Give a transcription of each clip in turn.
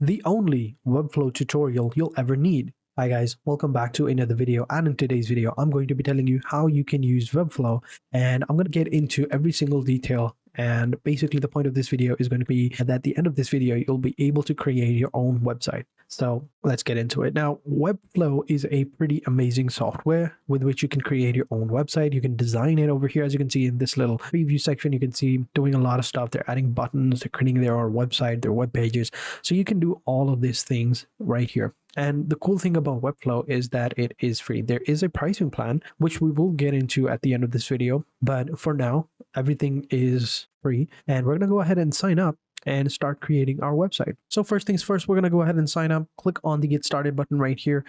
the only Webflow tutorial you'll ever need. Hi guys, welcome back to another video, and in today's video I'm going to be telling you how you can use Webflow, and I'm going to get into every single detail. And basically the point of this video is going to be that at the end of this video you'll be able to create your own website. So let's get into it. Now, Webflow is a pretty amazing software with which you can create your own website. You can design it over here. As you can see in this little preview section, you can see doing a lot of stuff. They're adding buttons, they're creating their own website, their web pages. So you can do all of these things right here. And the cool thing about Webflow is that it is free. There is a pricing plan, which we will get into at the end of this video. But for now, everything is free. And we're going to go ahead and sign up and start creating our website. So first things first, we're going to go ahead and sign up. Click on the Get Started button right here,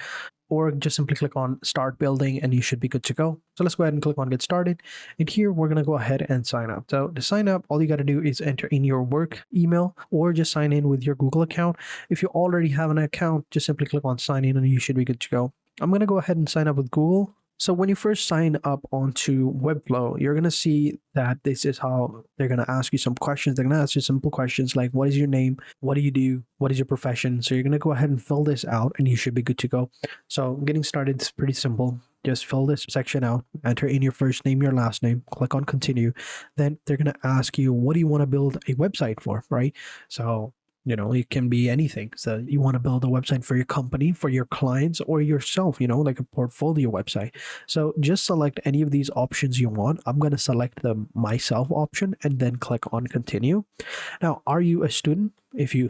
or just simply click on Start Building and you should be good to go. So let's go ahead and click on Get Started. And here we're going to go ahead and sign up. So to sign up, all you got to do is enter in your work email or just sign in with your Google account. If you already have an account, just simply click on Sign In and you should be good to go. I'm going to go ahead and sign up with Google. So when you first sign up onto Webflow, you're going to see that this is how they're going to ask you some questions. They're going to ask you simple questions like, what is your name? What do you do? What is your profession? So you're going to go ahead and fill this out and you should be good to go. So getting started is pretty simple. Just fill this section out, enter in your first name, your last name, click on continue. Then they're going to ask you, what do you want to build a website for, right? So it can be anything. So you want to build a website for your company, for your clients, or yourself, like a portfolio website. So just select any of these options you want. I'm going to select the myself option and then click on continue. Now, are you a student? If you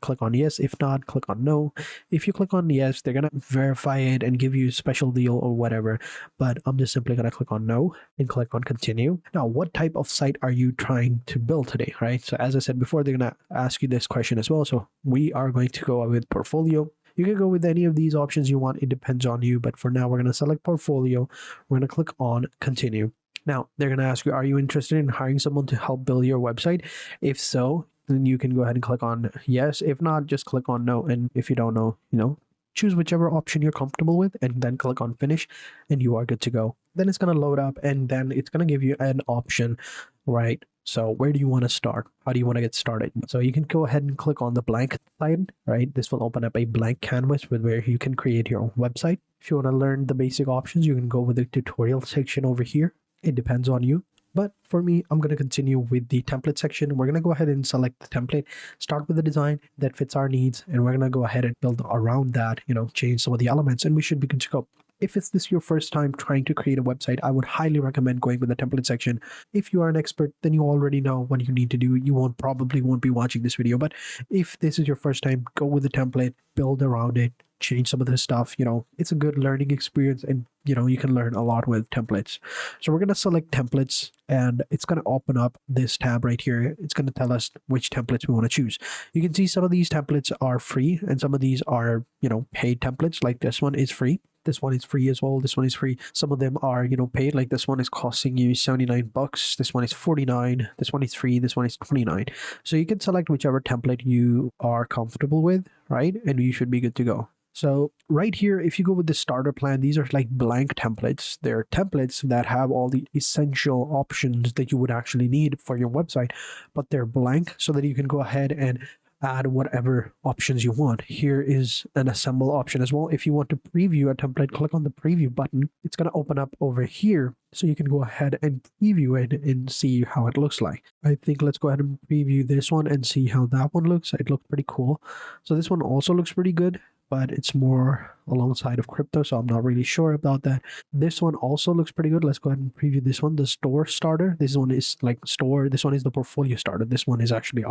click on yes. If not, click on no. If you click on yes, they're going to verify it and give you a special deal or whatever. But I'm just simply going to click on no and click on continue. Now, what type of site are you trying to build today, right? So as I said before, they're going to ask you this question as well. So we are going to go with portfolio. You can go with any of these options you want. It depends on you. But for now, we're going to select portfolio. We're going to click on continue. Now, they're going to ask you, are you interested in hiring someone to help build your website? If so, then you can go ahead and click on yes. If not, just click on no. And if you don't know, choose whichever option you're comfortable with and then click on finish and you are good to go. Then it's going to load up and then it's going to give you an option, right? So where do you want to start? How do you want to get started? So you can go ahead and click on the blank side, right? This will open up a blank canvas with where you can create your own website. If you want to learn the basic options, you can go with the tutorial section over here. It depends on you. But for me, I'm going to continue with the template section. We're going to go ahead and select the template, start with the design that fits our needs, and we're going to go ahead and build around that, change some of the elements, and we should be good to go. If it's this your first time trying to create a website, I would highly recommend going with the template section. If you are an expert, then you already know what you need to do. You probably won't be watching this video, but if this is your first time, go with the template, build around it, change some of this stuff. It's a good learning experience, and you can learn a lot with templates. So we're going to select templates and it's going to open up this tab right here. It's going to tell us which templates we want to choose. You can see some of these templates are free and some of these are paid templates. Like this one is free. This one is free as well. This one is free. Some of them are paid. Like this one is costing you $79. This one is $49. This one is free. This one is $29. So you can select whichever template you are comfortable with, right? And you should be good to go. So right here, if you go with the starter plan, these are like blank templates. They're templates that have all the essential options that you would actually need for your website, but they're blank so that you can go ahead and add whatever options you want. Here is an assemble option as well. If you want to preview a template, click on the preview button. It's going to open up over here so you can go ahead and preview it and see how it looks like. I think let's go ahead and preview this one and see how that one looks. It looked pretty cool. So this one also looks pretty good, but it's more alongside of crypto, so I'm not really sure about that. This one also looks pretty good. Let's go ahead and preview this one, the store starter. This one is like store. This one is the portfolio starter. This one is actually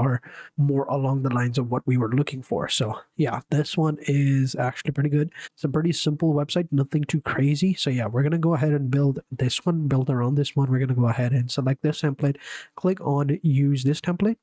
more along the lines of what we were looking for. So yeah, this one is actually pretty good. It's a pretty simple website, nothing too crazy. So yeah, we're going to go ahead and build this one, build around this one. We're going to go ahead and select this template, click on use this template.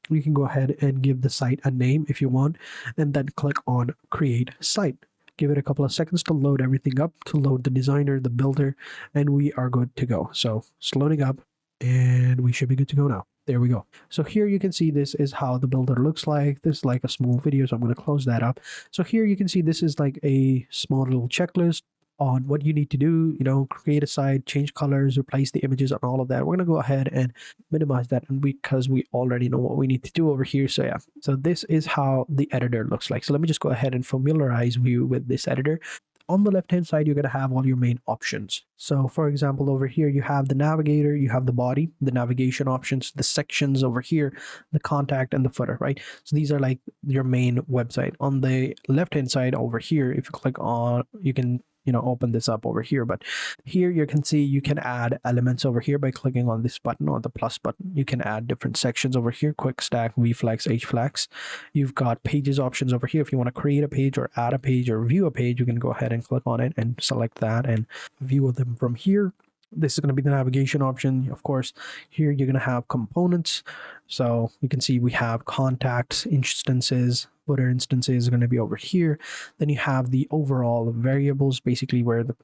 You can go ahead and give the site a name if you want, and then click on create site. Give it a couple of seconds to load everything up, to load the designer, the builder, and we are good to go. So it's loading up and we should be good to go now. There we go. So here you can see this is how the builder looks like. This is like a small video, so I'm going to close that up. So here you can see this is like a small little checklist. on what you need to do, create a site, change colors, replace the images and all of that. We're going to go ahead and minimize that, and because we already know what we need to do over here. So yeah, so this is how the editor looks like. So let me just go ahead and familiarize you with this editor. On the left hand side, you're going to have all your main options. So for example, over here you have the navigator, you have the body, the navigation options, the sections over here, the contact, and the footer, right? So these are like your main website. On the left hand side over here, if you click on, you can open this up over here, but here you can see you can add elements over here by clicking on this button or the plus button. You can add different sections over here: quick stack, vflex, hflex. You've got pages options over here. If you want to create a page or add a page or view a page, you can go ahead and click on it and select that and view them from here. This is going to be the navigation option. Of course, here you're going to have components. So you can see we have contacts, instances, footer instances are going to be over here. Then you have the overall variables, basically where the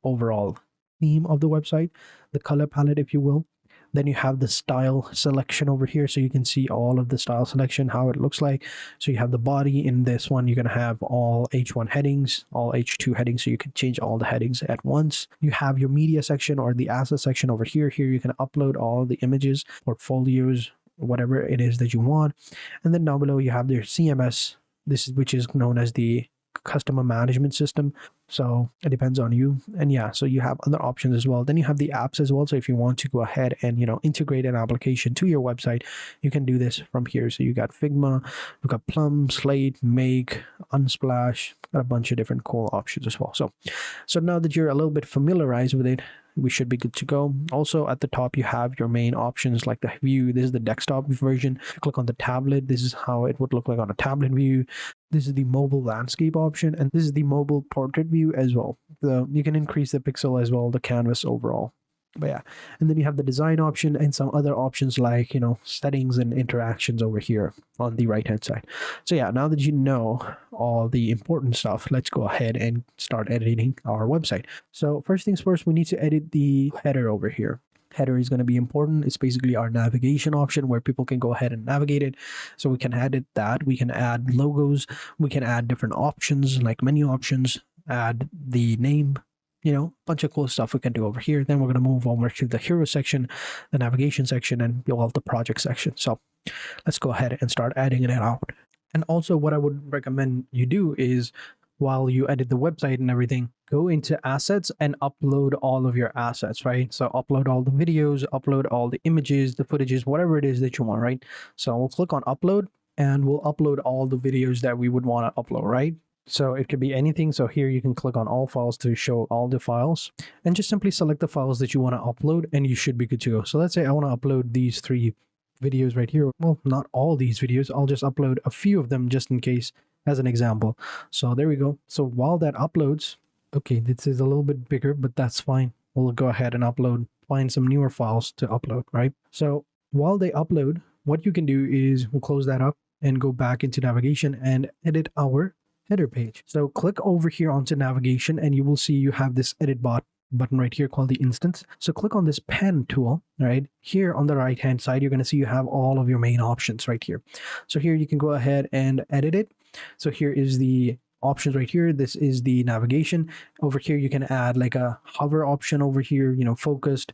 overall theme of the website, the color palette, if you will. Then you have the style selection over here, so you can see all of the style selection, how it looks like. So you have the body. In this one, you're going to have all H1 headings, all H2 headings, so you can change all the headings at once. You have your media section or the asset section over here. Here you can upload all the images, portfolios, whatever it is that you want. And then down below you have your CMS, which is known as the customer management system. So it depends on you. And yeah, so you have other options as well. Then you have the apps as well. So if you want to go ahead and integrate an application to your website, you can do this from here. So you got Figma, you've got Plum, Slate, Make, Unsplash, got a bunch of different cool options as well. So now that you're a little bit familiarized with it, we should be good to go. Also at the top, you have your main options like the view. This is the desktop version. If you click on the tablet, this is how it would look like on a tablet view. This is the mobile landscape option, and this is the mobile portrait view as well. So you can increase the pixel as well, the canvas overall. But yeah, and then you have the design option and some other options like settings and interactions over here on the right hand side. So yeah, now that you know all the important stuff, let's go ahead and start editing our website. So first things first, we need to edit the header over here. Header is going to be important. It's basically our navigation option where people can go ahead and navigate it. So we can edit that. We can add logos. We can add different options like menu options, add the name, bunch of cool stuff we can do over here. Then we're going to move over to the hero section, the navigation section, and build out the project section. So let's go ahead and start adding it out. And also what I would recommend you do is, while you edit the website and everything, go into assets and upload all of your assets, right? So upload all the videos, upload all the images, the footages, whatever it is that you want, right? So we'll click on upload and we'll upload all the videos that we would want to upload, right? So it could be anything. So here you can click on all files to show all the files and just simply select the files that you want to upload and you should be good to go. So let's say I want to upload these 3 videos right here. Well, not all these videos. I'll just upload a few of them just in case as an example. So there we go. So while that uploads, okay, this is a little bit bigger, but that's fine. We'll go ahead and find some newer files to upload, right? So while they upload, what you can do is we'll close that up and go back into navigation and edit our header page. So click over here onto navigation and you will see you have this edit button right here called the instance. So click on this pen tool, right? Here on the right hand side, you're going to see you have all of your main options right here. So here you can go ahead and edit it. So here is the options right here. This is the navigation. Over here you can add like a hover option over here, focused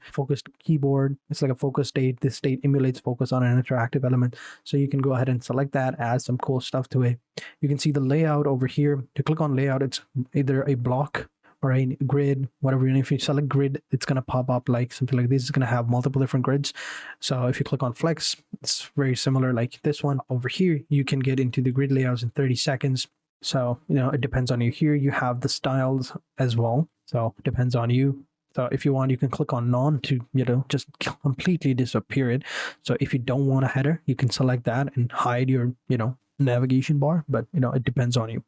keyboard. It's like a focus state. This state emulates focus on an interactive element. So you can go ahead and select that, add some cool stuff to it. You can see the layout over here. To click on layout, it's either a block or a grid, whatever. And if you select grid, it's going to pop up like something like this. It's going to have multiple different grids. So if you click on flex, it's very similar like this one. Over here, you can get into the grid layouts in 30 seconds. So, it depends on you. Here you have the styles as well. So it depends on you. So if you want, you can click on none to, just completely disappear it. So if you don't want a header, you can select that and hide your, navigation bar, but it depends on you.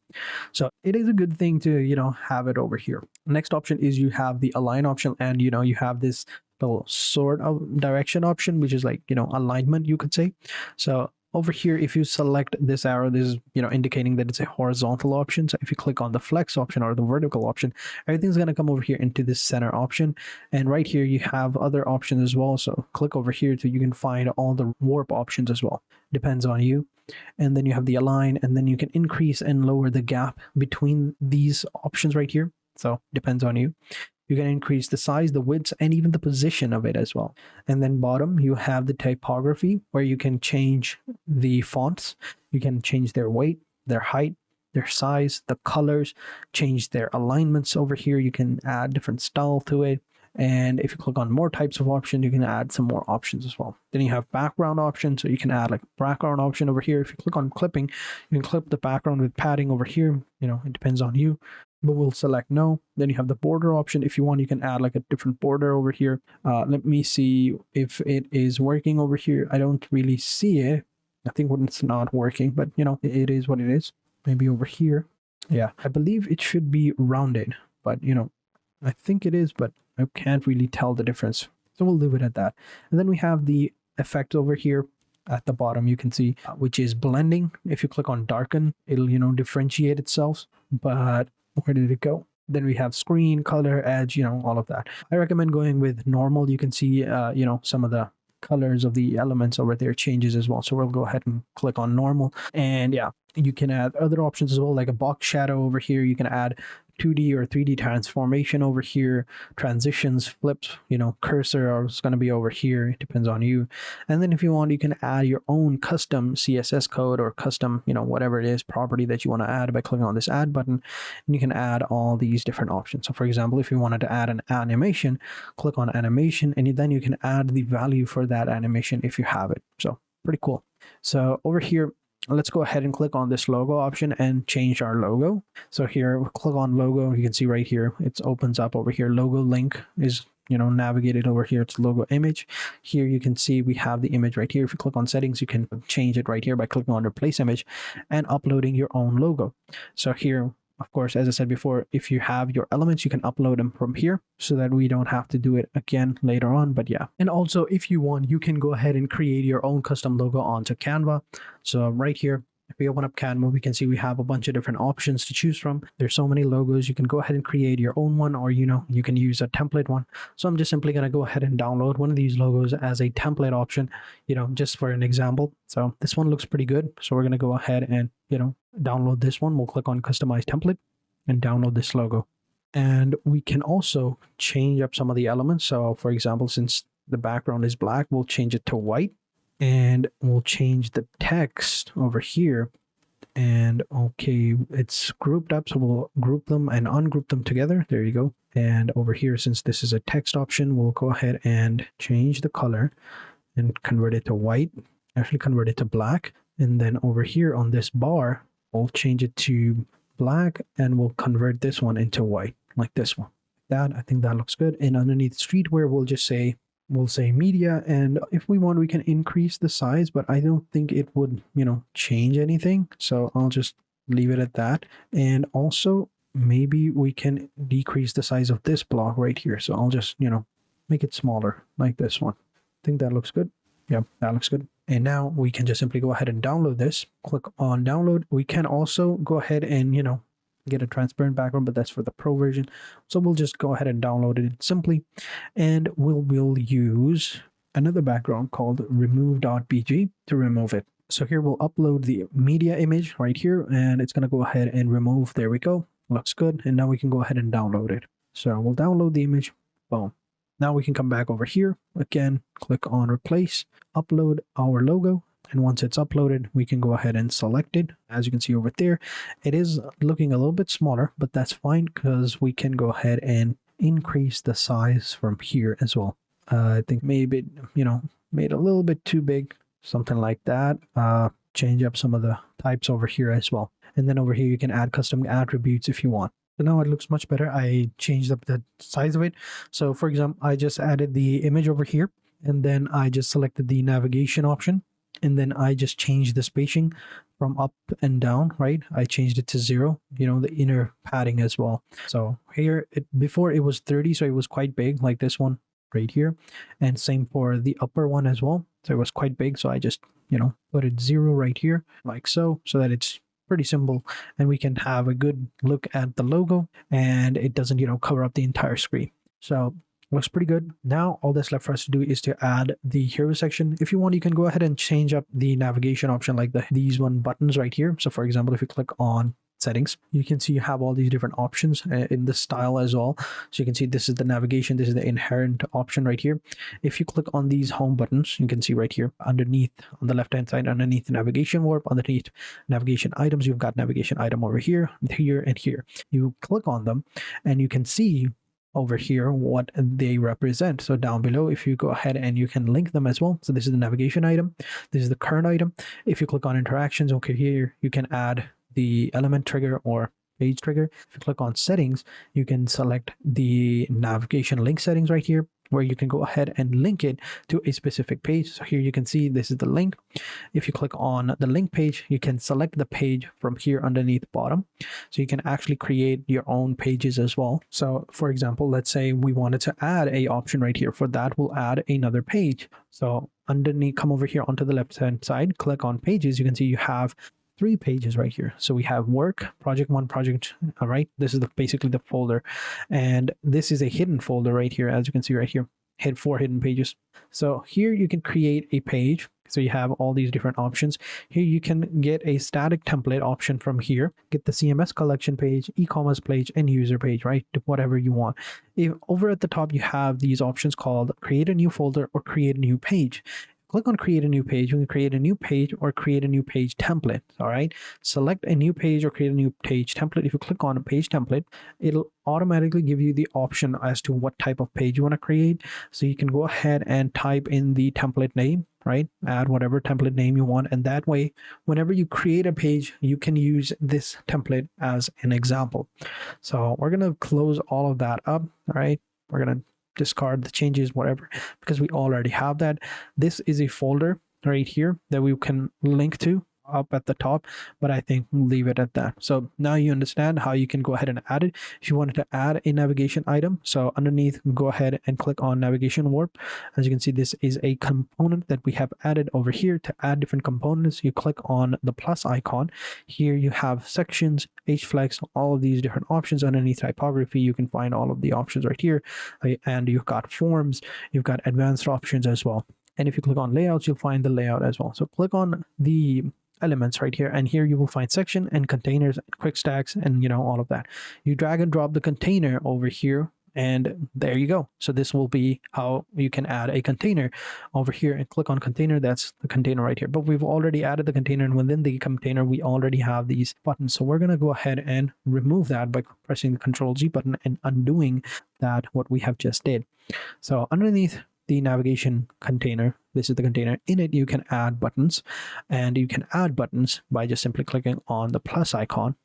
So it is a good thing to have it over here. Next option is you have the align option, and you have this little sort of direction option, which is like alignment, you could say. So over here, if you select this arrow, this is indicating that it's a horizontal option. So if you click on the flex option or the vertical option, everything's going to come over here into this center option. And right here you have other options as well. So click over here so you can find all the warp options as well. Depends on you. And then you have the align, and then you can increase and lower the gap between these options right here. So depends on you. You can increase the size, the width, and even the position of it as well. And then bottom, you have the typography where you can change the fonts. You can change their weight, their height, their size, the colors, change their alignments over here. You can add different style to it. And if you click on more types of options, you can add some more options as well. Then you have background options. So you can add like background option over here. If you click on clipping, you can clip the background with padding over here. You know, it depends on you, but we'll select no. Then you have the border option. If you want, you can add like a different border over here. Let me see if it is working over here. I don't really see it. I think when it's not working, but you know, it is what it is. Maybe over here. Yeah, I believe it should be rounded, but you know, I think it is, but I can't really tell the difference. So we'll leave it at that. And then we have the effect over here at the bottom, you can see, which is blending. If you click on darken, it'll, you know, differentiate itself. But where did it go? Then we have screen, color, edge, you know, all of that. I recommend going with normal. You can see, you know, some of the colors of the elements over there changes as well. So we'll go ahead and click on normal. And yeah, you can add other options as well, like a box shadow over here. You can add 2D or 3D transformation over here, transitions, flips, you know, cursor is going to be over here. It depends on you. And then if you want, you can add your own custom CSS code or custom, you know, whatever it is, property that you want to add by clicking on this add button. And you can add all these different options. So for example, if you wanted to add an animation, click on animation, and then you can add the value for that animation if you have it. So pretty cool. So over here, let's go ahead and click on this logo option and change our logo. So here, click on logo. You can see right here, it opens up over here. Logo link is, you know, navigated over here. It's logo image. Here you can see we have the image right here. If you click on settings, you can change it right here by clicking on replace image and uploading your own logo. So here, of course, as I said before, if you have your elements, you can upload them from here so that we don't have to do it again later on. But yeah, and also if you want, you can go ahead and create your own custom logo onto Canva. So right here, if we open up Canva, we can see we have a bunch of different options to choose from. There's so many logos. You can go ahead and create your own one, or, you know, you can use a template one. So I'm just simply going to go ahead and download one of these logos as a template option, you know, just for an example. So this one looks pretty good. So we're going to go ahead and, you know, download this one. We'll click on customize template and download this logo. And we can also change up some of the elements. So for example, since the background is black, we'll change it to white. And we'll change the text over here. And okay, it's grouped up, so we'll group them and ungroup them together. There you go. And over here, since this is a text option, we'll go ahead and change the color and convert it to white. Actually convert it to black. And then over here on this bar, we'll change it to black, and we'll convert this one into white, like this one. That, I think that looks good. And underneath streetwear, we'll say media, and if we want, we can increase the size, but I don't think it would, you know, change anything. So I'll just leave it at that. And also maybe we can decrease the size of this block right here. So I'll just, you know, make it smaller like this one. I think that looks good. Yeah, that looks good. And now we can just simply go ahead and download this. Click on download. We can also go ahead and, you know, get a transparent background, but that's for the pro version. So we'll just go ahead and download it simply, and we'll use another background called remove.bg to remove it. So here we'll upload the media image right here, and it's going to go ahead and remove. There we go. Looks good. And now we can go ahead and download it. So we'll download the image. Boom. Now we can come back over here again, click on replace, upload our logo. And once it's uploaded, we can go ahead and select it. As you can see over there, it is looking a little bit smaller, but that's fine because we can go ahead and increase the size from here as well. I think maybe, you know, made a little bit too big, something like that. Change up some of the types over here as well. And then over here, you can add custom attributes if you want. So now it looks much better. I changed up the size of it. So for example, I just added the image over here, and then I just selected the navigation option. And then I just changed the spacing from up and down, right? I changed it to 0, you know, the inner padding as well. So here, before it was 30, so it was quite big, like this one right here. And same for the upper one as well. So it was quite big. So I just, you know, put it 0 right here, like so that it's pretty simple. And we can have a good look at the logo, and it doesn't, you know, cover up the entire screen. So looks pretty good. Now all that's left for us to do is to add the hero section. If you want, you can go ahead and change up the navigation option, like these buttons right here. So for example, if you click on settings, you can see you have all these different options in the style as well. So you can see this is the navigation, this is the inherent option right here. If you click on these home buttons, you can see right here underneath on the left hand side, underneath navigation warp, underneath navigation items, you've got navigation item over here, here, and here. You click on them and you can see over here what they represent. So down below, if you go ahead and you can link them as well. So this is the navigation item, this is the current item. If you click on interactions, okay, here you can add the element trigger or page trigger. If you click on settings, you can select the navigation link settings right here, where you can go ahead and link it to a specific page. So here you can see this is the link. If you click on the link page, you can select the page from here underneath bottom. So you can actually create your own pages as well. So for example, let's say we wanted to add a option right here. For that, we'll add another page. So underneath, come over here onto the left hand side, click on pages. You can see you have 3 pages right here. So we have work, project 1, project, all right. This is basically the folder, and this is a hidden folder right here, as you can see right here, 4 hidden pages. So here you can create a page. So you have all these different options. Here you can get a static template option from here, get the CMS collection page, e-commerce page, and user page, right? Whatever you want. Over at the top, you have these options called create a new folder or create a new page. Click on create a new page. You can create a new page or create a new page template. All right. Select a new page or create a new page template. If you click on a page template, it'll automatically give you the option as to what type of page you want to create. So you can go ahead and type in the template name, right? Add whatever template name you want. And that way, whenever you create a page, you can use this template as an example. So we're going to close all of that up. All right. We're going to discard the changes, whatever, because we already have that. This is a folder right here that we can link to up at the top, but I think we'll leave it at that. So now you understand how you can go ahead and add it. If you wanted to add a navigation item, so underneath, go ahead and click on navigation warp. As you can see, this is a component that we have added over here. To add different components, you click on the plus icon. Here you have sections, hreflex, all of these different options. Underneath typography, you can find all of the options right here, and you've got forms, you've got advanced options as well. And if you click on layouts, you'll find the layout as well. So click on the elements right here, and here you will find section and containers, quick stacks, and all of that. You drag and drop the container over here, and there you go. So this will be how you can add a container over here, and click on container. That's the container right here, but we've already added the container, and within the container we already have these buttons. So we're going to go ahead and remove that by pressing the Ctrl-G button and undoing that, what we have just did. So underneath the navigation container, this is the container. In it, you can add buttons, and you can add buttons by just simply clicking on the plus icon.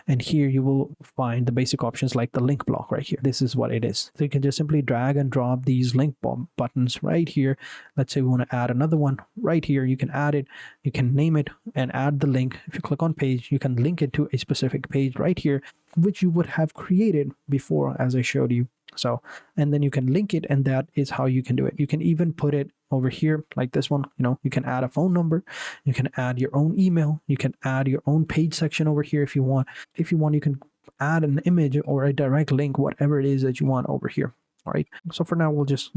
And here you will find the basic options like the link block right here. This is what it is. So you can just simply drag and drop these link buttons right here. Let's say we want to add another one right here. You can add it, you can name it and add the link. If you click on page, you can link it to a specific page right here, which you would have created before, as I showed you. So, and then you can link it, and that is how you can do it. You can even put it over here like this one. You can add a phone number, you can add your own email, you can add your own page section over here if you want. If you want, you can add an image or a direct link, whatever it is that you want over here. All right. So for now, we'll just,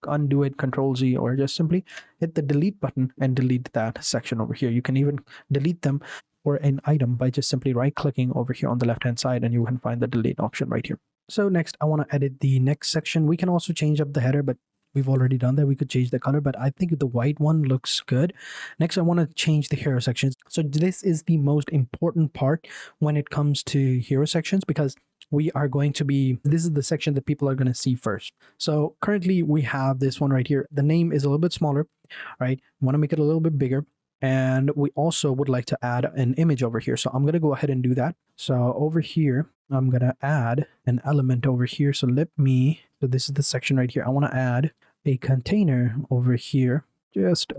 undo it, Ctrl-Z, or just simply hit the delete button and delete that section over here. You can even delete them or an item by just simply right clicking over here on the left hand side, and you can find the delete option right here. So next, I want to edit the next section. We can also change up the header, but we've already done that. We could change the color, but I think the white one looks good. Next, I want to change the hero sections. So this is the most important part when it comes to hero sections, because we are going to be, this is the section that people are going to see first. So currently we have this one right here. The name is a little bit smaller, right? Want to make it a little bit bigger. And we also would like to add an image over here. So I'm going to go ahead and do that. So over here, I'm going to add an element over here. So so this is the section right here. I want to add a container over here, just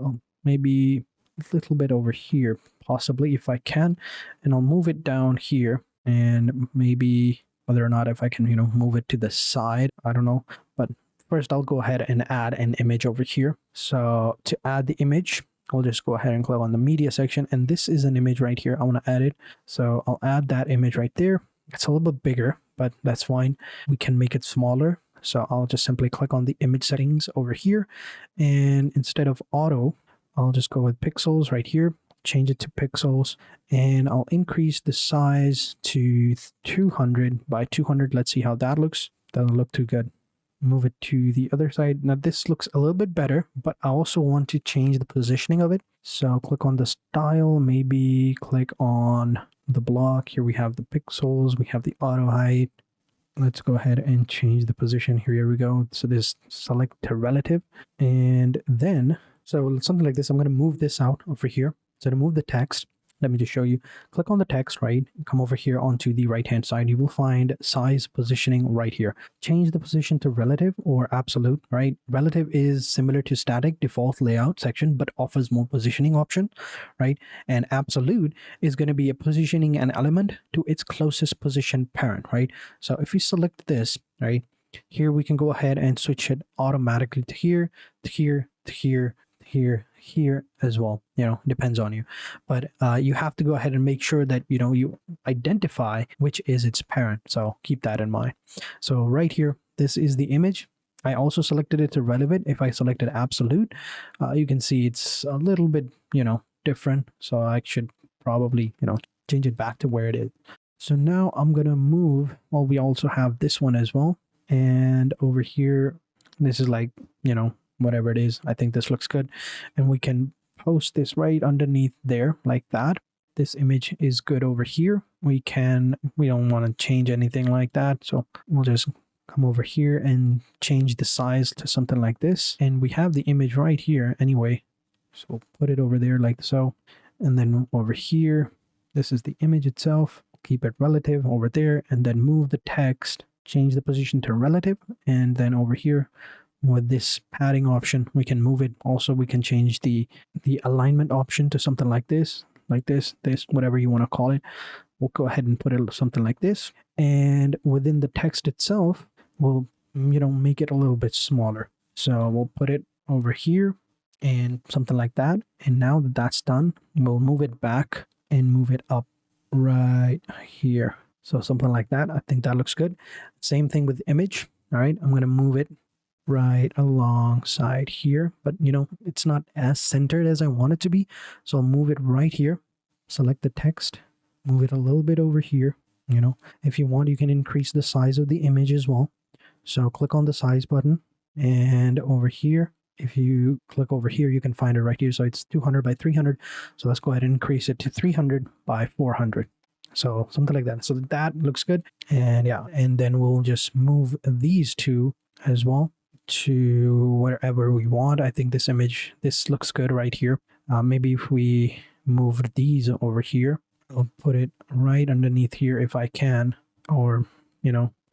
maybe a little bit over here, possibly, if I can. And I'll move it down here, and maybe whether or not if I can, move it to the side, I don't know. But first I'll go ahead and add an image over here. So to add the image, I'll just go ahead and click on the media section, and this is an image right here. I want to add it. So I'll add that image right there. It's a little bit bigger, but that's fine. We can make it smaller. So I'll just simply click on the image settings over here. And instead of auto, I'll just go with pixels right here. change it to pixels, and I'll increase the size to 200 by 200. Let's see how that looks. Doesn't look too good. Move it to the other side. Now this looks a little bit better, but I also want to change the positioning of it. So click on the style, maybe click on the block. Here we have the pixels, we have the auto height. Let's go ahead and change the position. Here we go. So this select to relative, and then so something like this. I'm going to move this out over here. So to move the text, let me just show you. Click on the text, right? Come over here onto the right hand side. You will find size positioning right here. Change the position to relative or absolute, right? Relative is similar to static default layout section, but offers more positioning options, right? And absolute is going to be a positioning an element to its closest position parent, right? So if we select this, right, here we can go ahead and switch it automatically to here, to here, to here, here as well. Depends on you, but you have to go ahead and make sure that you identify which is its parent, so keep that in mind. So right here, this is the image. I also selected it to relevant. If I selected absolute, you can see it's a little bit different, so I should probably change it back to where it is. So now I'm gonna move, well, we also have this one as well, and over here this is like whatever it is. I think this looks good, and we can post this right underneath there like that. This image is good over here. We don't want to change anything like that, so we'll just come over here and change the size to something like this, and we have the image right here anyway, so we'll put it over there like so. And then over here, this is the image itself. Keep it relative over there, and then move the text, change the position to relative, and then over here with this padding option, we can move it. Also, we can change the alignment option to something like this, whatever you want to call it. We'll go ahead and put it something like this, and within the text itself, we'll make it a little bit smaller. So we'll put it over here and something like that. And now that that's done, we'll move it back and move it up right here. So something like that. I think that looks good. Same thing with image. All right, I'm going to move it right alongside here, but it's not as centered as I want it to be, so I'll move it right here. Select the text, move it a little bit over here. If you want, you can increase the size of the image as well. So click on the size button, and over here, if you click over here, you can find it right here. So it's 200 by 300, so let's go ahead and increase it to 300 by 400. So something like that. So that looks good. And yeah, and then we'll just move these two as well to wherever we want. I think this image, this looks good right here. Maybe if we move these over here, I'll put it right underneath here if I can, or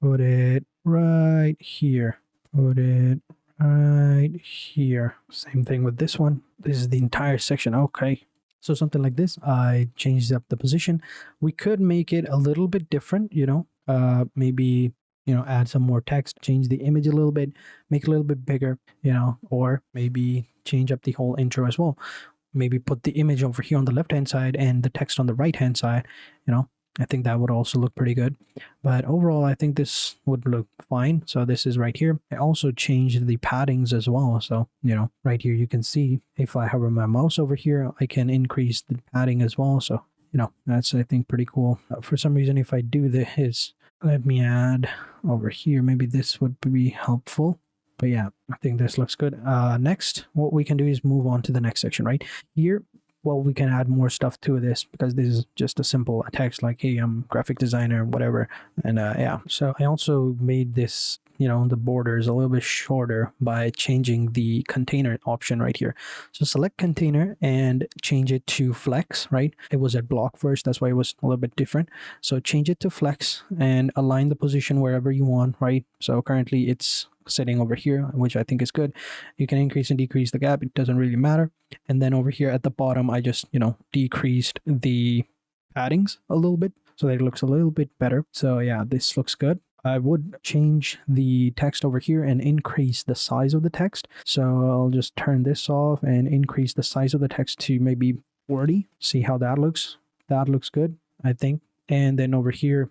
put it right here, put it right here. Same thing with this one. This is the entire section. Okay, so something like this. I changed up the position. We could make it a little bit different, maybe add some more text, change the image a little bit, make it a little bit bigger, or maybe change up the whole intro as well. Maybe put the image over here on the left hand side and the text on the right hand side. I think that would also look pretty good. But overall, I think this would look fine. So this is right here. I also changed the paddings as well. So, right here, you can see if I hover my mouse over here, I can increase the padding as well. So, that's, I think, pretty cool. For some reason, if I do this, let me add over here, maybe this would be helpful. But yeah, I think this looks good. Next, what we can do is move on to the next section right here. Well, we can add more stuff to this because this is just a simple text like, hey, I'm a graphic designer, whatever. And yeah, so I also made this, the borders a little bit shorter by changing the container option right here. So select container and change it to flex, right? It was at block first, that's why it was a little bit different. So change it to flex and align the position wherever you want, right? So currently it's sitting over here, which I think is good. You can increase and decrease the gap, it doesn't really matter. And then over here at the bottom, I just decreased the paddings a little bit so that it looks a little bit better. So yeah, this looks good. I would change the text over here and increase the size of the text. So I'll just turn this off and increase the size of the text to maybe 40. See how that looks. That looks good, I think. And then over here,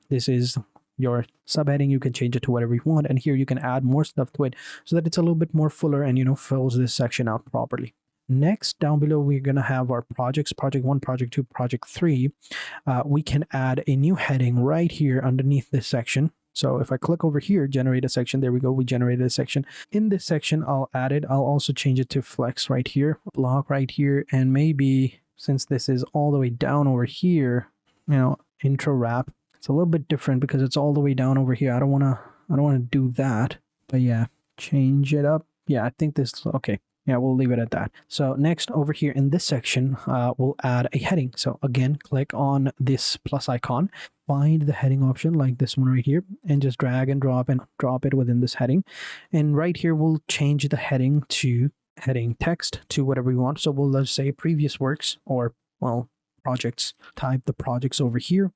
this is your subheading. You can change it to whatever you want, and here you can add more stuff to it so that it's a little bit more fuller and fills this section out properly. Next, down below, we're going to have our projects, project 1, project 2, project 3. We can add a new heading right here underneath this section. So if I click over here, generate a section, there we go, we generated a section. In this section, I'll add it. I'll also change it to flex right here, block right here, and maybe since this is all the way down over here, intro wrap, it's a little bit different because it's all the way down over here. I don't want to do that, but yeah, change it up. Yeah, I think this, okay. Yeah, we'll leave it at that. So next over here in this section, we'll add a heading. So again, click on this plus icon, find the heading option like this one right here, and just drag and drop it within this heading. And right here, we'll change the heading to heading text to whatever we want. So we'll let's say previous works or, well, projects. Type the projects over here,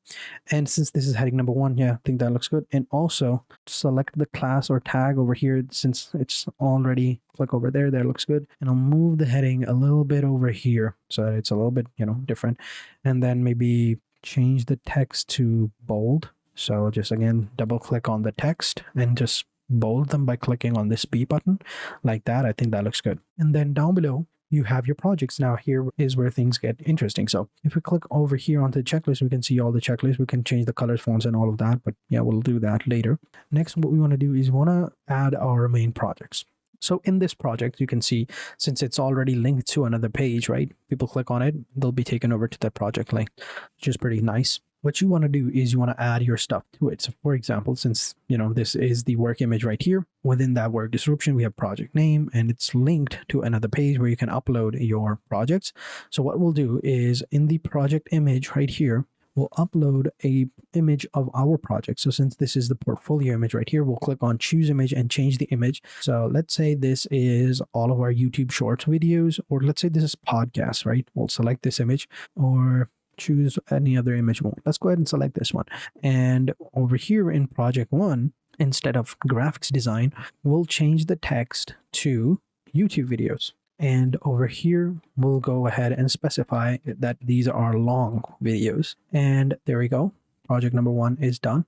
and since this is heading number 1, yeah, I think that looks good. And also select the class or tag over here since it's already, click over there, looks good. And I'll move the heading a little bit over here so that it's a little bit different, and then maybe change the text to bold. So just again double click on the text and just bold them by clicking on this B button like that. I think that looks good. And then down below you have your projects. Now here is where things get interesting. So if we click over here onto the checklist, we can see all the checklists. We can change the colors, fonts, and all of that, but yeah, we'll do that later. Next, what we want to do is want to add our main projects. So in this project, you can see since it's already linked to another page, right? People click on it, they'll be taken over to that project link, which is pretty nice. What you want to do is you want to add your stuff to it. So for example, since this is the work image right here, within that work description, we have project name and it's linked to another page where you can upload your projects. So what we'll do is in the project image right here, we'll upload a image of our project. So since this is the portfolio image right here, we'll click on choose image and change the image. So let's say this is all of our YouTube Shorts videos, or let's say this is podcasts, right? We'll select this image, or choose any other image we want. Let's go ahead and select this one. And over here in project 1, instead of graphics design, we'll change the text to YouTube videos. And over here, we'll go ahead and specify that these are long videos. And there we go. Project number 1 is done.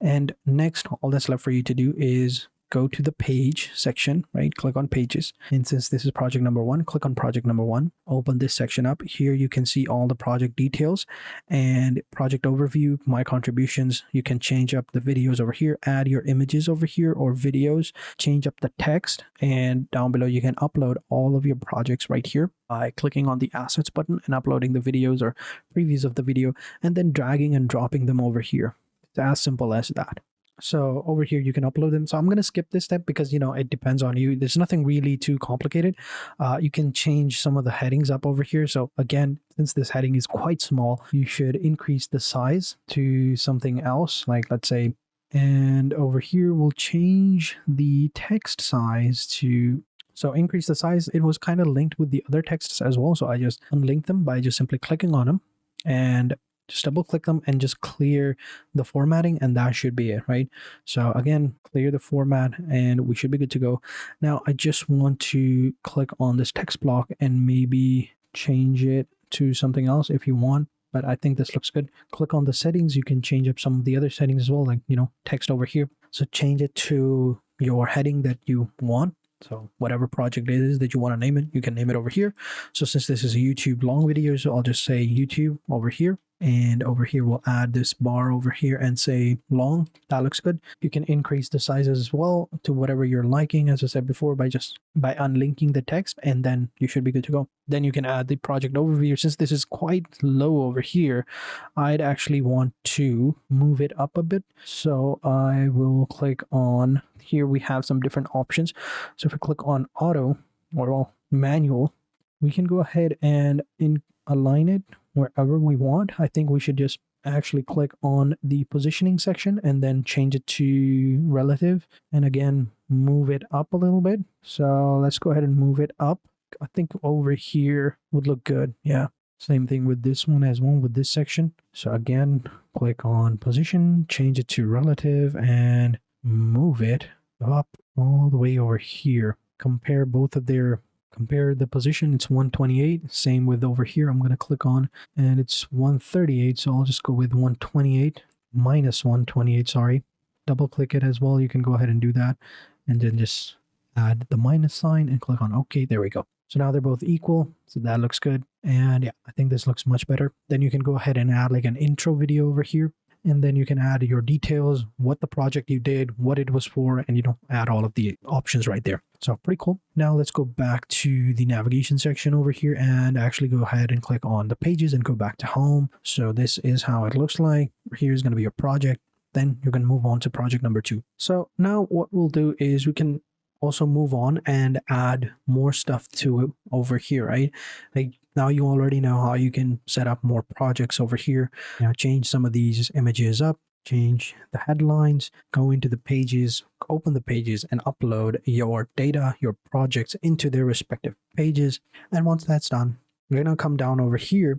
And next, all that's left for you to do is go to the page section, right? Click on pages. And since this is project number 1, click on project number 1, open this section up. Here you can see all the project details and project overview, my contributions. You can change up the videos over here, add your images over here or videos, change up the text, and down below you can upload all of your projects right here by clicking on the assets button and uploading the videos or previews of the video and then dragging and dropping them over here. It's as simple as that. So over here, you can upload them. So I'm going to skip this step because, it depends on you. There's nothing really too complicated. You can change some of the headings up over here. So again, since this heading is quite small, you should increase the size to something else. Like let's say, and over here, we'll change the text size to, so increase the size. It was kind of linked with the other texts as well. So I just unlinked them by just simply clicking on them and just double click them and just clear the formatting, and that should be it, right? So again, clear the format and we should be good to go. Now I just want to click on this text block and maybe change it to something else if you want, but I think this looks good. Click on the settings. You can change up some of the other settings as well, like text over here. So change it to your heading that you want. So whatever project it is that you want to name it, you can name it over here. So since this is a YouTube long video, so I'll just say YouTube over here. And over here, we'll add this bar over here and say long. That looks good. You can increase the sizes as well to whatever you're liking, as I said before, by unlinking the text, and then you should be good to go. Then you can add the project overview. Since this is quite low over here, I'd actually want to move it up a bit. So I will click on, here we have some different options. So if we click on auto or manual, we can go ahead and align it wherever we want. I think we should just actually click on the positioning section and then change it to relative, and again move it up a little bit. So let's go ahead and move it up. I think over here would look good. Yeah, same thing with this one as well, with this section. So again, click on position, change it to relative, and move it up all the way over here. Compare both of their, compare the position. It's 128. Same with over here. I'm going to click on and it's 138. So I'll just go with 128 minus 128. Sorry. Double click it as well. You can go ahead and do that. And then just add the minus sign and click on OK. There we go. So now they're both equal. So that looks good. And yeah, I think this looks much better. Then you can go ahead and add like an intro video over here. And then you can add your details, what the project you did, what it was for, and add all of the options right there. So pretty cool. Now let's go back to the navigation section over here and actually go ahead and click on the pages and go back to home. So this is how it looks like. Here's going to be your project. Then you're going to move on to project number 2. So now what we'll do is we can also move on and add more stuff to it over here, right? Like now you already know how you can set up more projects over here. Change some of these images up, change the headlines, go into the pages, open the pages and upload your data, your projects into their respective pages. And once that's done, we're going to come down over here,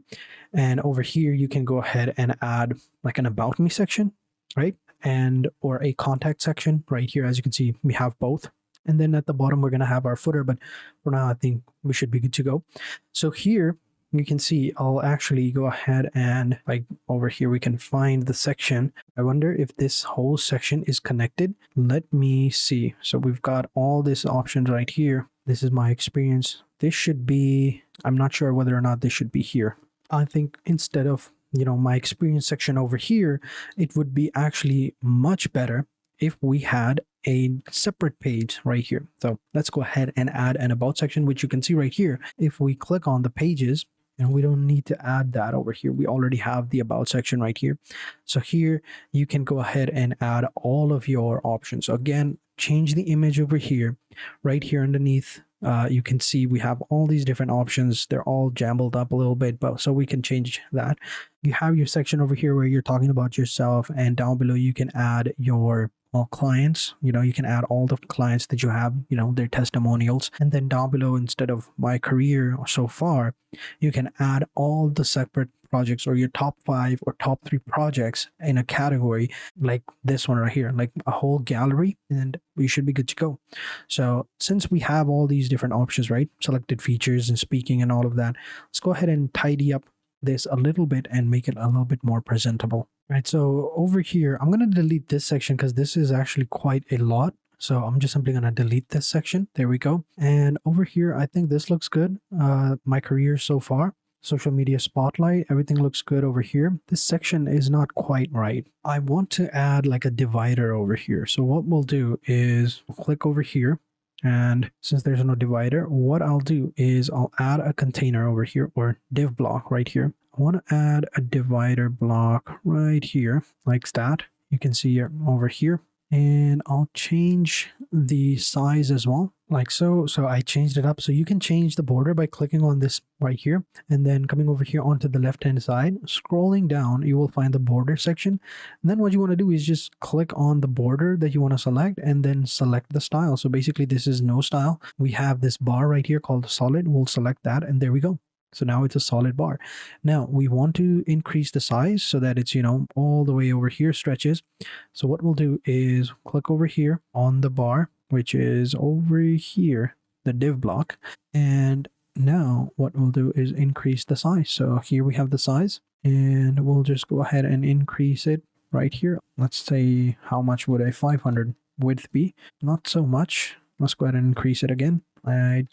and over here you can go ahead and add like an about me section, right? And or a contact section right here. As you can see, we have both. And then at the bottom, we're going to have our footer. But for now, I think we should be good to go. So here you can see, I'll actually go ahead and like over here, we can find the section. I wonder if this whole section is connected. Let me see. So we've got all these options right here. This is my experience. This should be, I'm not sure whether or not this should be here. I think instead of, my experience section over here, it would be actually much better if we had a separate page right here. So let's go ahead and add an about section, which you can see right here. If we click on the pages, and we don't need to add that over here. We already have the about section right here. So here you can go ahead and add all of your options. So again, change the image over here. Right here underneath, you can see we have all these different options. They're all jumbled up a little bit, but so we can change that. You have your section over here where you're talking about yourself, and down below you can add your clients. You can add all the clients that you have, their testimonials. And then down below, instead of my career so far, you can add all the separate projects or your top 5 or top 3 projects in a category like this one right here, like a whole gallery, and we should be good to go. So since we have all these different options, right, selected features and speaking and all of that, let's go ahead and tidy up this a little bit and make it a little bit more presentable. Right, so over here, I'm going to delete this section because this is actually quite a lot. So I'm just simply going to delete this section. There we go. And over here, I think this looks good. My career so far, social media spotlight, everything looks good over here. This section is not quite right. I want to add like a divider over here. So what we'll do is we'll click over here. And since there's no divider, what I'll do is I'll add a container over here, or div block right here. I want to add a divider block right here, like that. You can see it over here. And I'll change the size as well, like so. So I changed it up. So you can change the border by clicking on this right here, and then coming over here onto the left-hand side, scrolling down, you will find the border section. And then what you want to do is just click on the border that you want to select, and then select the style. So basically this is no style. We have this bar right here called solid. We'll select that, and there we go. So now it's a solid bar. Now we want to increase the size so that it's, all the way over here stretches. So what we'll do is click over here on the bar, which is over here, the div block. And now what we'll do is increase the size. So here we have the size, and we'll just go ahead and increase it right here. Let's say, how much would a 500 width be? Not so much. Let's go ahead and increase it again.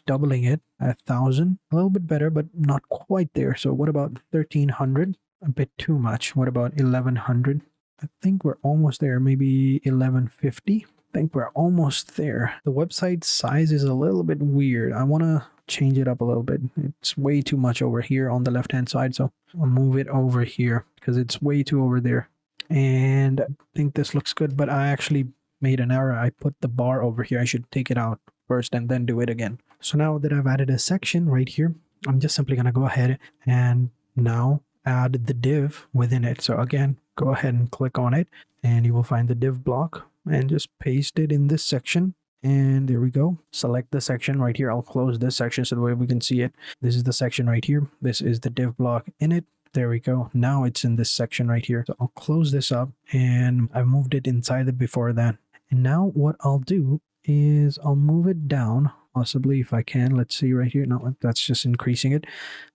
Doubling it at 1,000, a little bit better, but not quite there. So what about 1,300? A bit too much. What about 1,100? I think we're almost there. Maybe 1,150. I think we're almost there. The website size is a little bit weird. I want to change it up a little bit. It's way too much over here on the left hand side, so I'll move it over here because it's way too over there. And I think this looks good, but I actually made an error. I put the bar over here. I should take it out first and then do it again. So now that I've added a section right here, I'm just simply going to go ahead and now add the div within it. So again, go ahead and click on it, and you will find the div block, and just paste it in this section. And there we go. Select the section right here. I'll close this section so the way we can see it. This is the section right here. This is the div block in it. There we go. Now it's in this section right here. So I'll close this up, and I moved it inside it before that. And now what I'll do is I'll move it down, possibly if I can. Let's see right here. No, that's just increasing it.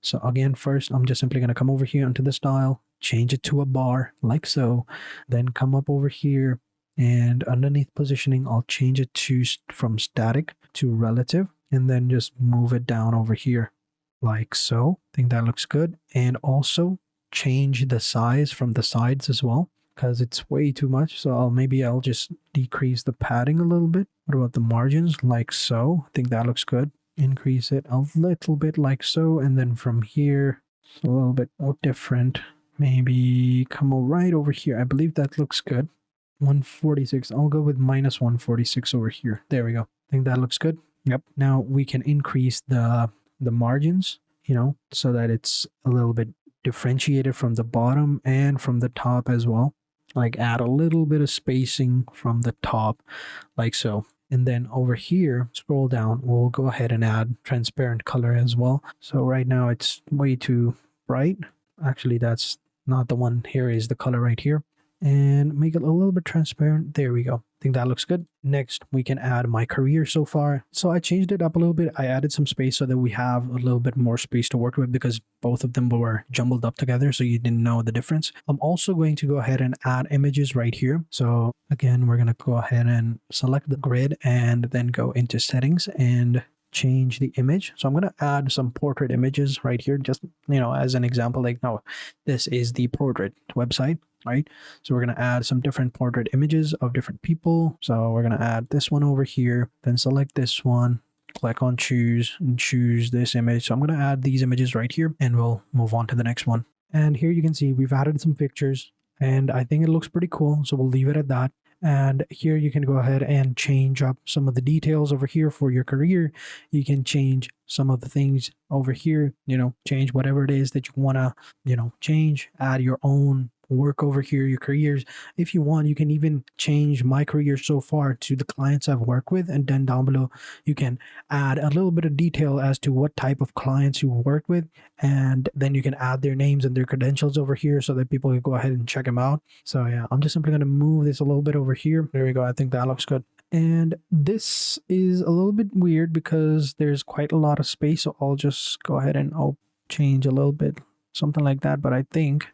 So again, first I'm just simply going to come over here into the style, change it to a bar like so, then come up over here, and underneath positioning I'll change it to from static to relative, and then just move it down over here like so. I think that looks good. And also change the size from the sides as well, because it's way too much. So I'll just decrease the padding a little bit. What about the margins? Like so. I think that looks good. Increase it a little bit like so. And then from here, a little bit more different. Maybe come right over here. I believe that looks good. 146. I'll go with minus 146 over here. There we go. I think that looks good. Yep. Now we can increase the margins, so that it's a little bit differentiated from the bottom and from the top as well. Like add a little bit of spacing from the top, like so. And then over here, scroll down, we'll go ahead and add transparent color as well. So right now it's way too bright. Actually, that's not the one. Here is the color right here. And make it a little bit transparent. There we go. I think that looks good. Next, we can add my career so far. So I changed it up a little bit. I added some space so that we have a little bit more space to work with, because both of them were jumbled up together, so you didn't know the difference. I'm also going to go ahead and add images right here. So again, we're going to go ahead and select the grid and then go into settings and change the image. So I'm going to add some portrait images right here, just as an example. Like, no, this is the portrait website, right? So we're going to add some different portrait images of different people. So we're going to add this one over here, then select this one, click on choose, and choose this image. So I'm going to add these images right here, and we'll move on to the next one. And here you can see we've added some pictures, and I think it looks pretty cool, so we'll leave it at that. And here you can go ahead and change up some of the details over here for your career. You can change some of the things over here, change whatever it is that you want to, change, add your own work over here, your careers. If you want, you can even change my career so far to the clients I've worked with, and then down below you can add a little bit of detail as to what type of clients you work with, and then you can add their names and their credentials over here so that people can go ahead and check them out. So yeah, I'm just simply going to move this a little bit over here. There we go. I think that looks good. And this is a little bit weird because there's quite a lot of space, so I'll just go ahead and change a little bit, something like that. But I think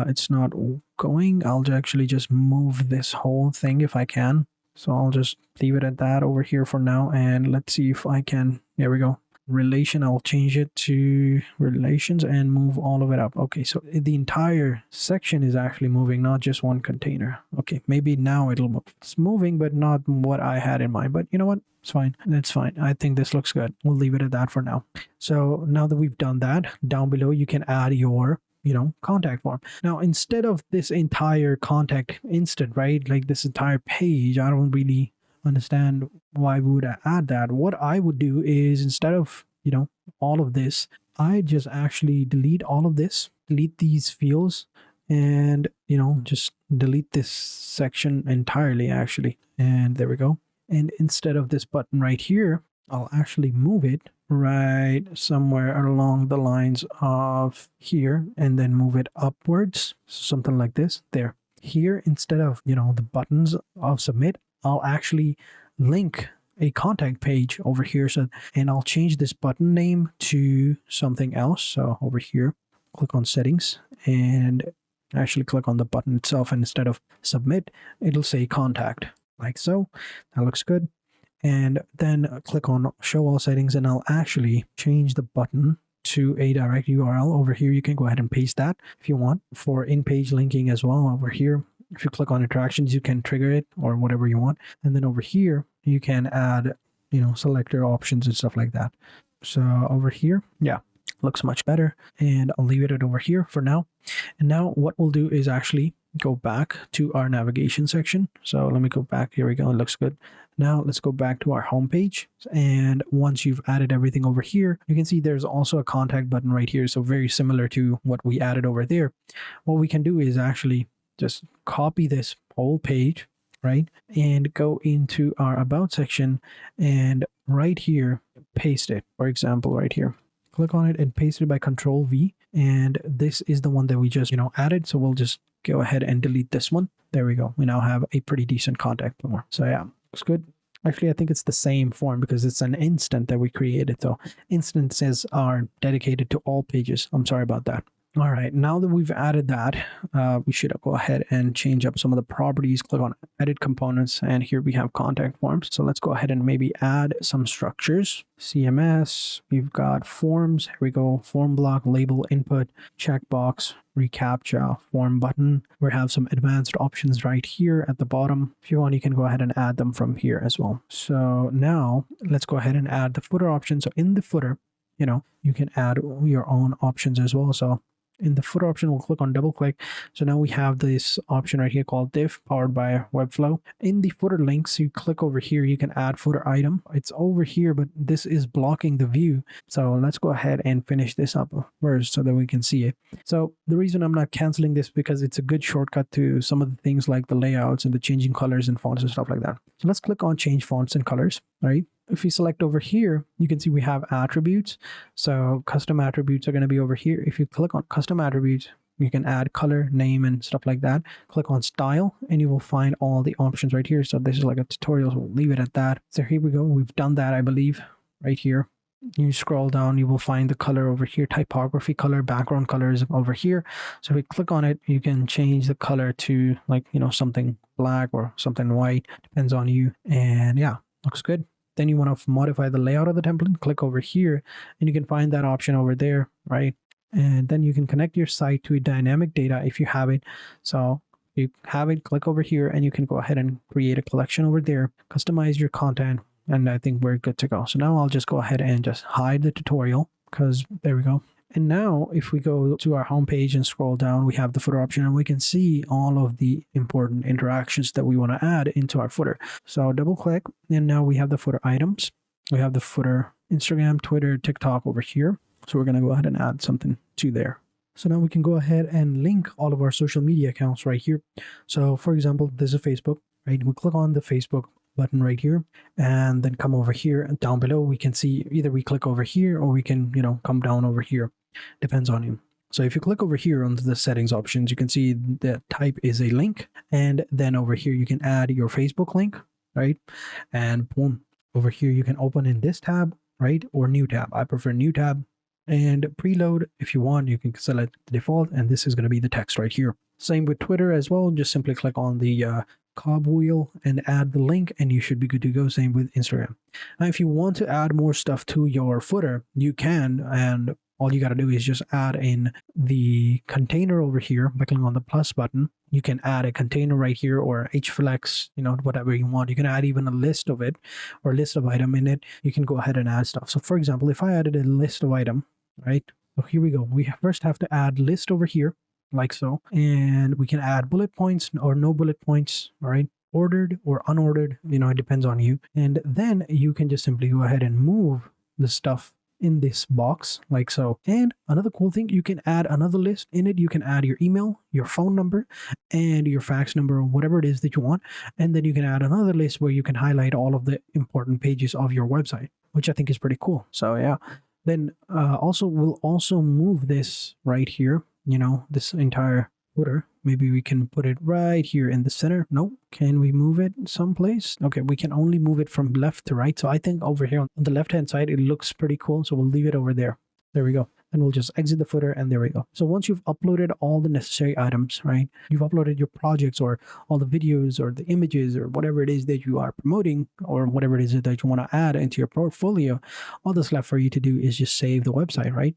it's not going. I'll actually just move this whole thing if I can. So I'll just leave it at that over here for now, and let's see if I can. There we go. Relation, I'll change it to relations and move all of it up. Okay, so the entire section is actually moving, not just one container. Okay, maybe now it'll move. It's moving, but not what I had in mind. But you know what? It's fine. That's fine. I think this looks good. We'll leave it at that for now. So now that we've done that, down below you can add your contact form. Now, instead of this entire contact instant, right, like this entire page, I don't really understand why we would add that. What I would do is, instead of all of this, I just actually delete all of this, delete these fields, and just delete this section entirely actually. And there we go. And instead of this button right here, I'll actually move it right somewhere along the lines of here, and then move it upwards, something like this. There. Here, instead of the buttons of submit, I'll actually link a contact page over here. And I'll change this button name to something else. So over here, click on settings and actually click on the button itself, and instead of submit, it'll say contact, like so. That looks good. And then click on show all settings, and I'll actually change the button to a direct URL over here. You can go ahead and paste that if you want for in-page linking as well. Over here, if you click on interactions, you can trigger it or whatever you want. And then over here, you can add, selector options and stuff like that. So over here, yeah, looks much better. And I'll leave it at over here for now. And now what we'll do is actually go back to our navigation section. So let me go back. Here we go. It looks good. Now let's go back to our home page. And once you've added everything over here, you can see there's also a contact button right here. So very similar to what we added over there. What we can do is actually just copy this whole page, right? And go into our about section, and right here, paste it. For example, right here, click on it and paste it by Control V. And this is the one that we just, added. So we'll just go ahead and delete this one. There we go. We now have a pretty decent contact form. So yeah, looks good. Actually, I think it's the same form because it's an instant that we created. So instances are dedicated to all pages. I'm sorry about that. All right, now that we've added that, we should go ahead and change up some of the properties. Click on edit components, and here we have contact forms. So let's go ahead and maybe add some structures. CMS, we've got forms. Here we go, form block, label, input, checkbox, reCAPTCHA, form button. We have some advanced options right here at the bottom. If you want, you can go ahead and add them from here as well. So now let's go ahead and add the footer option. So in the footer, you can add your own options as well. So in the footer option, we'll click on double click. So now we have this option right here called div powered by Webflow. In the footer links, you click over here, you can add footer item. It's over here, but this is blocking the view. So let's go ahead and finish this up first so that we can see it. So the reason I'm not canceling this because it's a good shortcut to some of the things like the layouts and the changing colors and fonts and stuff like that. So let's click on change fonts and colors, right? If you select over here, you can see we have attributes. So custom attributes are going to be over here. If you click on custom attributes, you can add color, name, and stuff like that. Click on style, and you will find all the options right here. So this is like a tutorial, so we'll leave it at that. So here we go. We've done that, I believe, right here. You scroll down, you will find the color over here, typography color, background colors over here. So if we click on it, you can change the color to like, something black or something white, depends on you. And yeah, looks good. Then you want to modify the layout of the template, click over here, and you can find that option over there, right? And then you can connect your site to a dynamic data if you have it. So if you have it, click over here, and you can go ahead and create a collection over there, customize your content, and I think we're good to go. So now I'll just go ahead and just hide the tutorial because there we go. And now if we go to our homepage and scroll down, we have the footer option, and we can see all of the important interactions that we want to add into our footer. So double click, and now we have the footer items. We have the footer Instagram, Twitter, TikTok over here. So we're going to go ahead and add something to there. So now we can go ahead and link all of our social media accounts right here. So for example, this is Facebook, right? We click on the Facebook button right here, and then come over here, and down below we can see either we click over here or we can come down over here, depends on you. So if you click over here on the settings options, you can see the type is a link, and then over here you can add your Facebook link, right? And boom, over here you can open in this tab, right? Or new tab. I prefer new tab. And preload, if you want, you can select the default, and this is going to be the text right here. Same with Twitter as well. Just simply click on the cogwheel and add the link, and you should be good to go. Same with Instagram. Now if you want to add more stuff to your footer, you can, and all you got to do is just add in the container over here by clicking on the plus button. You can add a container right here, or hreflex, whatever you want. You can add even a list of it, or a list of item in it. You can go ahead and add stuff. So for example, if I added a list of item, right? So here we go. We first have to add list over here, like so, and we can add bullet points or no bullet points, all right? Ordered or unordered, it depends on you. And then you can just simply go ahead and move the stuff in this box like so. And another cool thing, you can add another list in it. You can add your email, your phone number, and your fax number, or whatever it is that you want. And then you can add another list where you can highlight all of the important pages of your website, which I think is pretty cool. So yeah, then we'll also move this right here, this entire footer. Maybe we can put it right here in the center. No, can we move it someplace? Okay, we can only move it from left to right. So I think over here on the left hand side, it looks pretty cool. So we'll leave it over there. There we go. And we'll just exit the footer, and there we go. So once you've uploaded all the necessary items, right? You've uploaded your projects or all the videos or the images or whatever it is that you are promoting, or whatever it is that you want to add into your portfolio. All that's left for you to do is just save the website, right?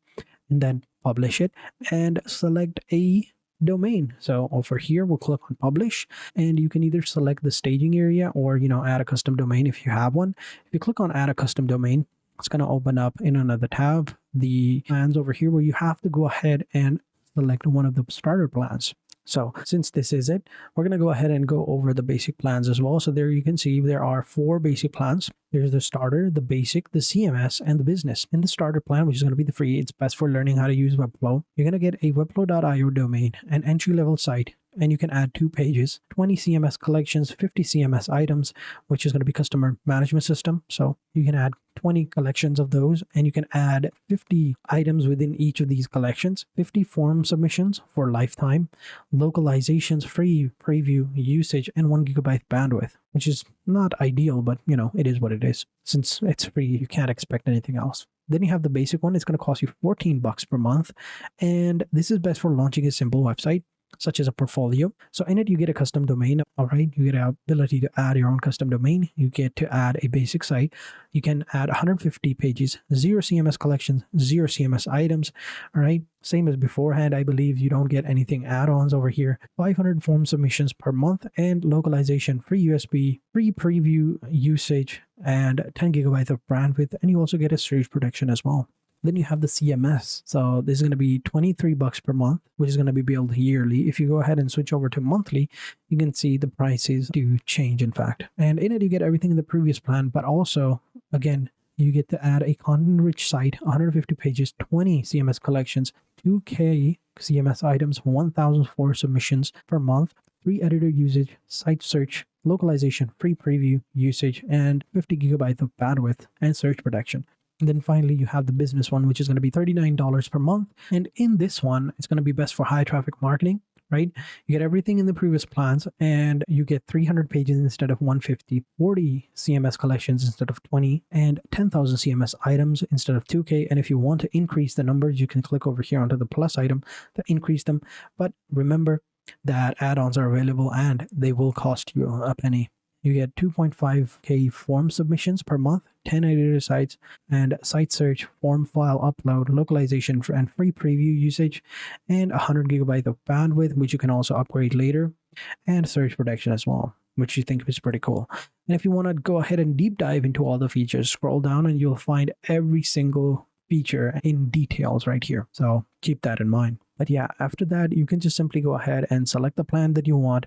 And then publish it and select a domain. So over here, we'll click on publish, and you can either select the staging area or, add a custom domain if you have one. If you click on add a custom domain, it's going to open up in another tab the plans over here where you have to go ahead and select one of the starter plans. So since this is it, we're going to go ahead and go over the basic plans as well. So there you can see there are 4 basic plans. There's the starter, the basic, the CMS, and the business. In the starter plan, which is going to be the free, it's best for learning how to use Webflow. You're going to get a webflow.io domain, an entry-level site, and you can add 2 pages, 20 CMS collections, 50 CMS items, which is going to be customer management system. So you can add 20 collections of those, and you can add 50 items within each of these collections, 50 form submissions for lifetime, localizations, free preview usage, and 1 GB bandwidth, which is not ideal, but it is what it is. Since it's free, you can't expect anything else. Then you have the basic one. It's going to cost you $14 per month. And this is best for launching a simple website, such as a portfolio. So in it, you get a custom domain. All right. You get an ability to add your own custom domain. You get to add a basic site. You can add 150 pages, 0 CMS collections, 0 CMS items. All right. Same as beforehand. I believe you don't get anything add-ons over here. 500 form submissions per month and localization, free USB, free preview usage, and 10 gigabytes of bandwidth. And you also get a surge protection as well. Then you have the CMS. So this is going to be $23 per month, which is going to be billed yearly. If you go ahead and switch over to monthly, you can see the prices do change, in fact. And in it, you get everything in the previous plan, but also, again, you get to add a content-rich site, 150 pages, 20 CMS collections, 2K CMS items, 1,004 submissions per month, free editor usage, site search, localization, free preview usage, and 50 gigabytes of bandwidth and search protection. And then finally, you have the business one, which is going to be $39 per month. And in this one, it's going to be best for high traffic marketing, right? You get everything in the previous plans, and you get 300 pages instead of 150, 40 CMS collections instead of 20, and 10,000 CMS items instead of 2K. And if you want to increase the numbers, you can click over here onto the plus item to increase them. But remember that add-ons are available and they will cost you a penny. You get 2.5K form submissions per month, 10 editor sites, and site search, form file upload, localization, and free preview usage, and 100 gigabytes of bandwidth, which you can also upgrade later, and search protection as well, which you think is pretty cool. And if you want to go ahead and deep dive into all the features, scroll down and you'll find every single feature in details right here. So keep that in mind. But yeah, after that, you can just simply go ahead and select the plan that you want,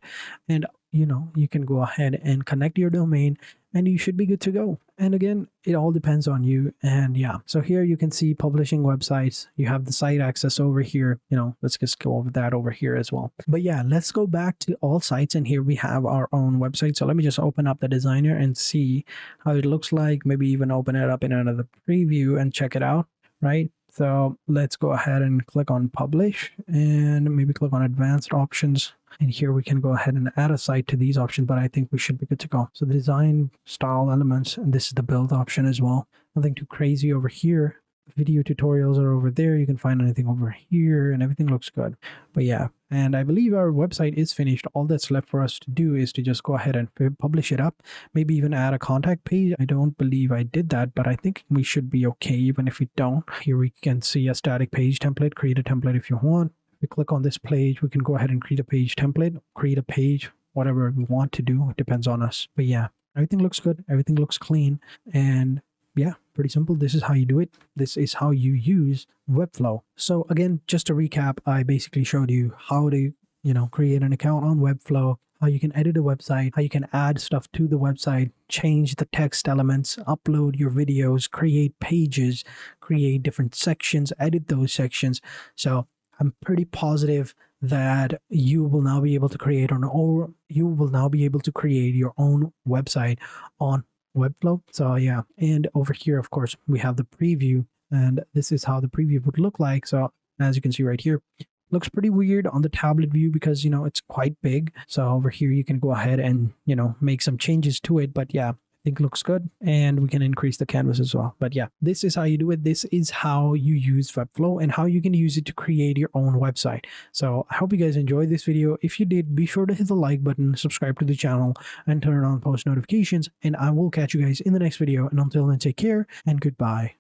and you can go ahead and connect your domain and you should be good to go. And again, it all depends on you. And yeah, so here you can see publishing websites. You have the site access over here. Let's just go over that over here as well. But yeah, let's go back to all sites, and here we have our own website. So let me just open up the designer and see how it looks like. Maybe even open it up in another preview and check it out, right? So let's go ahead and click on publish and maybe click on advanced options. And here we can go ahead and add a site to these options, but I think we should be good to go. So the design, style, elements, and this is the build option as well. Nothing too crazy over here. Video tutorials are over there. You can find anything over here and everything looks good. But yeah, and I believe our website is finished. All that's left for us to do is to just go ahead and publish it up, maybe even add a contact page. I don't believe I did that, but I think we should be okay even if we don't. Here we can see a static page template. Create a template if you want. We click on this page, we can go ahead and create a page template, create a page, whatever we want to do. It depends on us. But yeah, everything looks good. Everything looks clean. And yeah, pretty simple. This is how you do it. This is how you use Webflow. So again, just to recap, I basically showed you how to, create an account on Webflow, how you can edit a website, how you can add stuff to the website, change the text elements, upload your videos, create pages, create different sections, edit those sections. So I'm pretty positive that you will now be able to create your own website on Webflow. So yeah, and over here, of course, we have the preview, and this is how the preview would look like. So as you can see right here, looks pretty weird on the tablet view because it's quite big. So over here you can go ahead and make some changes to it. But yeah, I think it looks good, and we can increase the canvas as well. But yeah, this is how you do it. This is how you use Webflow and how you can use it to create your own website. So I hope you guys enjoyed this video. If you did, be sure to hit the like button, subscribe to the channel, and turn on post notifications. And I will catch you guys in the next video. And until then, take care and goodbye.